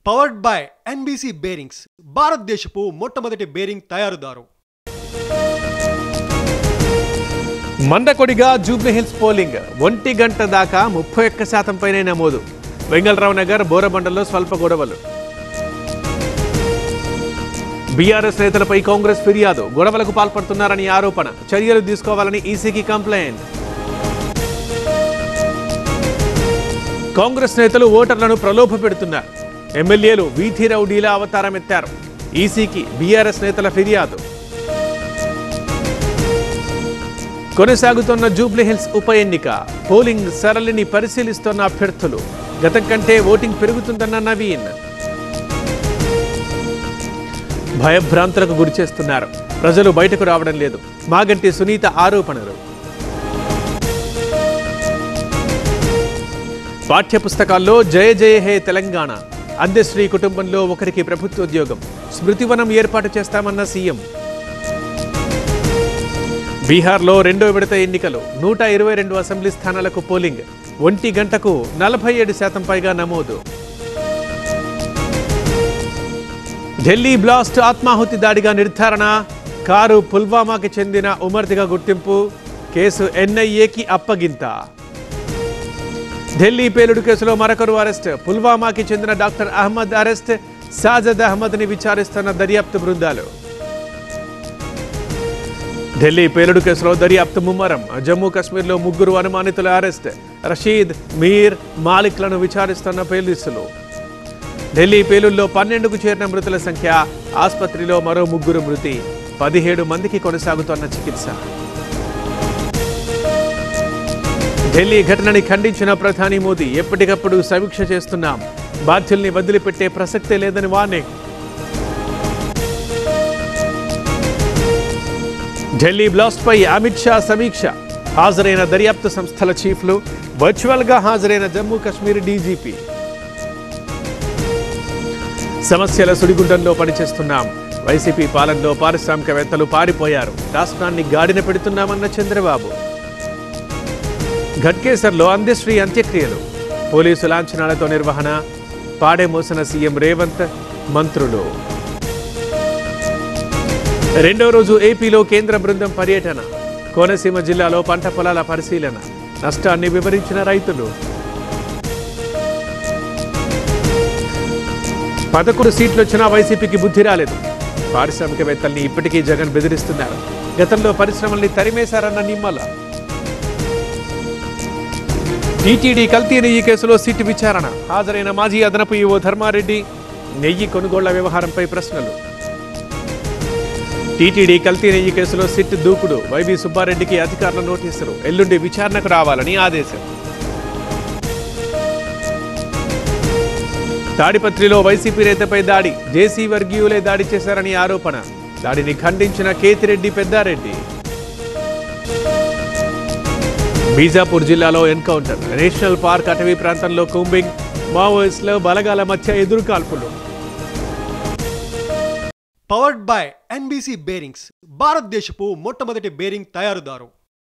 Powered by NBC bearings, భారతదేశపు మొట్టమొదటి bearing తయారుదారు. మందకొడిగా Jubilee Hills polling 1 గంట దాకా 31% పైనే నమోదు. వెంగళరావు నగర్ బోరబండలో స్వల్ప గొడవలు. బీఆర్ఎస్ నేతలపై కాంగ్రెస్ ఫిర్యాదు, గొడవలకు పాల్పడుతున్నారని ఆరోపణ, చర్యలు తీసుకోవాలని ఈసీకి కంప్లైంట్. కాంగ్రెస్ నేతలు ఓటర్లను ప్రలోభ పెడుతున్నారు. ఎమ్మెల్యేలు వీధి రౌడీల అవతారం ఎత్తారు. ఈసీకి బీఆర్ఎస్ నేతల ఫిర్యాదు. కొనసాగుతున్న జూబ్లీహిల్స్ ఉప ఎన్నిక, పోలింగ్ సరళిని పరిశీలిస్తున్న అభ్యర్థులు. గతం కంటే ఓటింగ్ పెరుగుతుందన్న నవీన్. భయభ్రాంతులకు గురిచేస్తున్నారు, ప్రజలు బయటకు రావడం లేదు. మాగంటి సునీత ఆరోపణలు. పాఠ్యపుస్తకాల్లో జయ జయ హే తెలంగాణ, అందశ్రీ కుటుంబంలో ఒకరికి ప్రభుత్వోద్యోగం, స్మృతివనం ఏర్పాటు చేస్తామన్న సీఎం. బీహార్లో 2వ విడత ఎన్నికలు, 122 అసెంబ్లీ స్థానాలకు పోలింగ్, 1 గంటకు 47% పైగా నమోదు. ఢిల్లీ బ్లాస్ట్ ఆత్మాహుతి దాడిగా నిర్ధారణ, కారు పుల్వామాకి చెందిన ఉమర్దిగా గుర్తింపు, కేసు ఎన్ఐఏకి అప్పగింత. ఢిల్లీ పేలుడు కేసులో మరొకరు అరెస్ట్, పుల్వామాకి చెందిన డాక్టర్ అహ్మద్ అరెస్ట్, సాజద్ అహ్మద్ని విచారిస్తున్న దర్యాప్తు బృందాలు. ఢిల్లీ పేలుడు కేసులో దర్యాప్తు ముమ్మరం, జమ్మూ కాశ్మీర్లో 3 అనుమానితుల అరెస్ట్, రషీద్, మీర్, మాలిక్లను విచారిస్తున్న పోలీసులు. ఢిల్లీ పేలుల్లో 12కు చేరిన మృతుల సంఖ్య, ఆసుపత్రిలో మరో 3 మృతి, 17 మందికి కొనసాగుతున్న చికిత్స. ఢిల్లీ ఘటనని ఖండించిన ప్రధాని మోదీ, ఎప్పటికప్పుడు సమీక్ష చేస్తున్నాం, బాధ్యుల్ని వదిలిపెట్టే ప్రసక్తే లేదని వార్నింగ్. ఢిల్లీ బ్లాస్ట్ పై అమిత్ షా సమీక్ష, హాజరైన దర్యాప్తు సంస్థల చీఫ్లు, వర్చువల్గా హాజరైన జమ్మూ కాశ్మీర్ డీజీపీ. సమస్యల సుడిగుండంలో పనిచేస్తున్నాం, వైసీపీ పాలనలో పారిశ్రామికవేత్తలు పారిపోయారు, రాష్ట్రాన్ని గాడిన పెడుతున్నామన్న చంద్రబాబు. ఘట్కేసర్లో అందశ్రీ అంత్యక్రియలు, పోలీసు లాంఛనాలతో నిర్వహణ, పాడే మోసిన సీఎం రేవంత్, మంత్రులు. 2వ రోజు ఏపీలో కేంద్ర బృందం పర్యటన, కోనసీమ జిల్లాలో పంట పొలాల పరిశీలన, నష్టాన్ని వివరించిన రైతులు. 11 సీట్లు వచ్చినా వైసీపీకి బుద్ధి రాలేదు, పారిశ్రామికవేత్తల్ని ఇప్పటికీ జగన్ బెదిరిస్తున్నారు, గతంలో పరిశ్రమల్ని తరిమేశారన్న నిమ్మల. టీటీడీ కల్తీ నెయ్యి కేసులో సిట్ విచారణ, హాజరైన మాజీ అదనపు ఈవో ధర్మారెడ్డి, నెయ్యి కొనుగోళ్ల వ్యవహారంపై ప్రశ్నలు. టీటీడీ కల్తీ నెయ్యి కేసులో సిట్ దూకుడు, వైవి సుబ్బారెడ్డికి అధికారుల నోటీసులు, ఎల్లుండి విచారణకు రావాలని ఆదేశం. తాడిపత్రిలో వైసీపీ నేతపై దాడి, జేసీ వర్గీయులే దాడి చేశారని ఆరోపణ, దాడిని ఖండించిన కేతిరెడ్డి పెద్దారెడ్డి. బీజాపూర్ జిల్లాలో ఎన్కౌంటర్, నేషనల్ పార్క్ అటవీ ప్రాంతంలో కూంబింగ్, మావోయిస్టుల బలగాల మధ్య ఎదురుకాల్పులు. పవర్డ్ బై ఎన్బీసీ బేరింగ్స్, భారతదేశపు మొట్టమొదటి బేరింగ్ తయారుదారు.